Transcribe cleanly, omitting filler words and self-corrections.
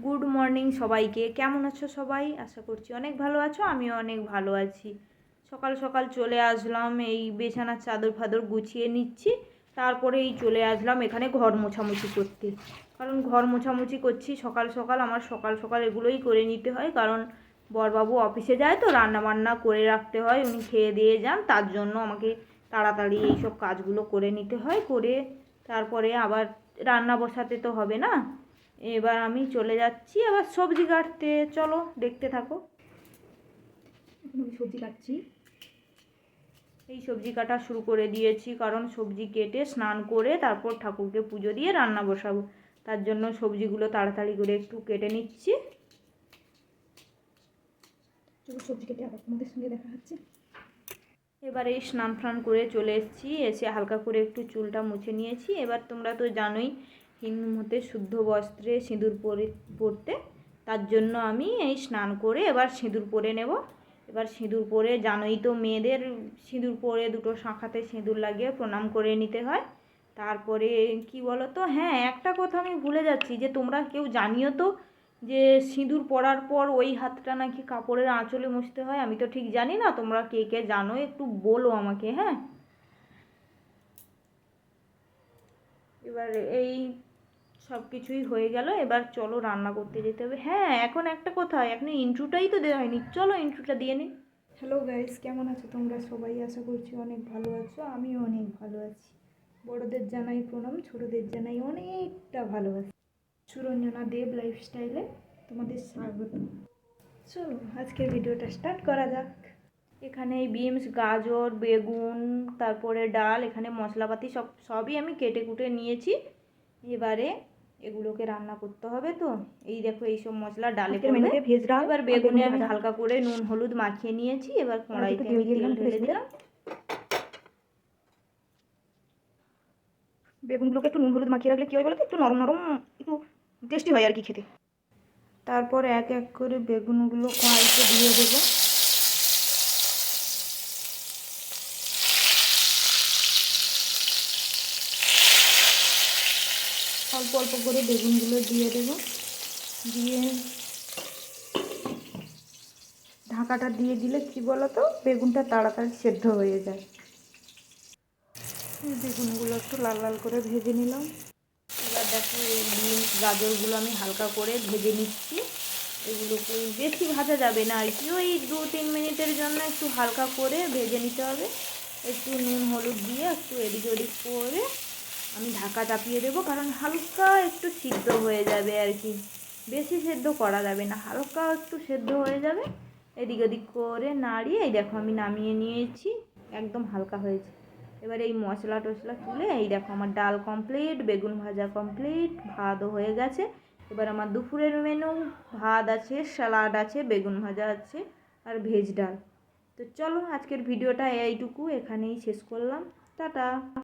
Good morning সবাইকে। কেমন আছো সবাই? আশা করছি অনেক ভালো আছো, আমিও অনেক ভালো আছি। সকাল সকাল চলে আসলাম, এই বিছানার চাদর ফাদর গুছিয়ে নিচ্ছি। তারপরে এই চলে আসলাম এখানে ঘর মোছামুছি করতে, কারণ ঘর মোছামুছি করছি সকাল সকাল। আমার সকাল সকাল এগুলোই করে নিতে হয়, কারণ বরবাবু অফিসে যায় তো রান্না বান্না করে রাখতে হয়, উনি খেয়ে দিয়ে যান, তার জন্য আমাকে তাড়াতাড়ি এইসব কাজগুলো করে নিতে হয়। করে তারপরে আবার রান্না বসাতে তো হবে না। এবার আমি চলে যাচ্ছি আবার সবজি কাটতে, চলো দেখতে থাকো। সবজি কাটছি, এই সবজি কাটা শুরু করে দিয়েছি, কারণ সবজি কেটে স্নান করে তারপর ঠাকুরকে পুজো দিয়ে রান্না বসাবো। তার জন্য সবজিগুলো তাড়াতাড়ি করে একটু কেটে নিচ্ছি। সবজি কেটে আবার তোমাদের সঙ্গে দেখা হচ্ছে। এবার এই স্নান ফান করে চলে এসেছি, এসে হালকা করে একটু চুলটা মুছে নিয়েছি। এবার তোমরা তো জানোই হিন্দু মতে শুদ্ধ বস্ত্রে সিঁদুর পরতে, তার জন্য আমি এই স্নান করে এবার সিঁদুর পরে নেব। এবার সিঁদুর পরে, জানোই তো মেয়েদের সিঁদুর পরে দুটো শাঁখাতে সিঁদুর লাগিয়ে প্রণাম করে নিতে হয়। তারপরে কি বলো তো, হ্যাঁ একটা কথা আমি ভুলে যাচ্ছি, যে তোমরা কেউ জানিও তো যে সিঁদুর পরার পর ওই হাতটা নাকি কাপড়ের আঁচলে মুছতে হয়। আমি তো ঠিক জানি না, তোমরা কে কে জানো একটু বলো আমাকে, হ্যাঁ। এবার এই সব কিছুই হয়ে গেল, এবার চলো রান্না করতে যেতে হবে। হ্যাঁ এখন একটা কথা, এখন ইন্ট্রোটাই তো দেওয়া হয়নি, চলো ইন্ট্রোটা দিয়ে নিই। হ্যালো গাইস, কেমন আছো তোমরা সবাই? আশা করছি অনেক ভালো আছো, আমিও অনেক ভালো আছি। বড়দের জানাই প্রণাম, ছোটদের জানাই অনেকটা ভালোবাসি। সুরঞ্জনা দেব লাইফস্টাইলে তোমাদের স্বাগত। চলো আজকের ভিডিওটা স্টার্ট করা যাক। এখানে বিনস, গাজর, বেগুন, তারপরে ডাল, এখানে মশলাপাতি সবই আমি কেটে কুটে নিয়েছি। এবারে এগুলোকে রান্না করতে হবে, তো এই দেখো এইসব মশলা ডালে পড়বে। ভেজ ডাল, এবার বেগুনে আমি হালকা করে নুন হলুদ মাখিয়ে নিয়েছি। এবার কড়াইতে আমি তেল ঢেলে দিলাম। বেগুনগুলোকে একটু নুন হলুদ মাখিয়ে রাখলে কী হয় বলো তো, একটু নরম নরম, একটু টেস্টি হয় আর কি খেতে। তারপর এক এক করে বেগুনগুলো কড়াইতে দিয়ে দেবো। অল্প অল্প করে বেগুনগুলো দিয়ে দেবো, দিয়ে ঢাকাটা দিয়ে দিলে কি বলো তো, বেগুনটা তাড়াতাড়ি সেদ্ধ হয়ে যায়। বেগুনগুলো একটু লাল লাল করে ভেজে নিলাম। এবার দেখো এই বিনস গাজরগুলো আমি হালকা করে ভেজে নিচ্ছি। এগুলোকে বেশি ভাজা যাবে না আর কি, ওই 2-3 মিনিটের জন্য একটু হালকা করে ভেজে নিতে হবে। একটু নুন হলুদ দিয়ে একটু এদিক ওদিক করে আমি ঢাকা চাপিয়ে দেবো, কারণ হালকা একটু সিদ্ধ হয়ে যাবে আর কি, বেশি সেদ্ধ করা যাবে না, হালকা একটু সেদ্ধ হয়ে যাবে। এদিক ওদিক করে নাড়িয়ে এই দেখো আমি নামিয়ে নিয়েছি, একদম হালকা হয়েছে। এবার এই মশলা টশলা তুলে এই দেখো আমার ডাল কমপ্লিট, বেগুন ভাজা কমপ্লিট, ভাতও হয়ে গেছে। এবার আমার দুপুরের মেনু ভাত আছে, স্যালাড আছে, বেগুন ভাজা আছে আর ভেজ ডাল। তো চলো আজকের ভিডিওটা এইটুকু, এখানেই শেষ করলাম। টাটা।